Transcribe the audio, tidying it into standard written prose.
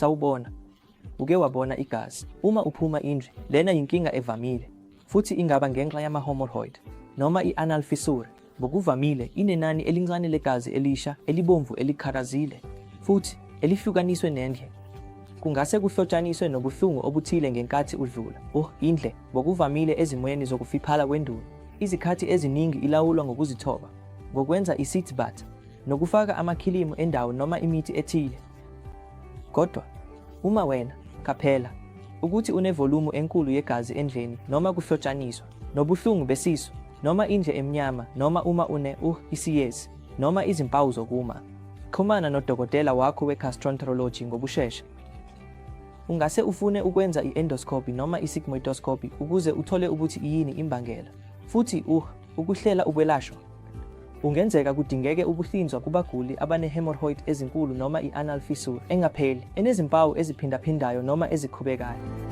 Sawubona. Uke wabona igazi. Uma uphuma indle, lena yinkinga evamile, futhi ingaba ngenxa yama-hemorrhoid noma i-anal fissure. Ngokuvamile, inenani elincane legazi elisha elibomvu elikharazile futhi elihlukaniswe nendle. Kungase kuhlotshaniswe nobuhlungu obuthile ngenkathi udlula. Indle ngokuvamile ezimweni zokufiphala kwenduni. Izikhathi eziningi ilawulwa ngokuzithoba, ngokwenza i-seat bath, nokufaka amakhilimu endawo noma imithi ethile. Kodwa, uma wena, qaphela, ukuthi unevolumu enkulu yegazi endleni noma kuhlotshaniswa, nobuhlungu besisu, noma indle emnyama, noma uma isiyezi, noma izimpawu zokuma, xhumana nodokotela wakho we-gastroenterology ngokushesha. Ungase ufune ukwenza i-endoscopy noma i-sigmoidoscopy ukuze uthole ukuthi yini imbangela. Futhi ukuhlela ukwelashwa. Ungenzeka kudingeke ukuhlinzwa kubaguli abane-hemorrhoid ezinkulu noma i-anal fissure engapheli, enezimpawu eziphindaphindayo noma eziqhubekayo.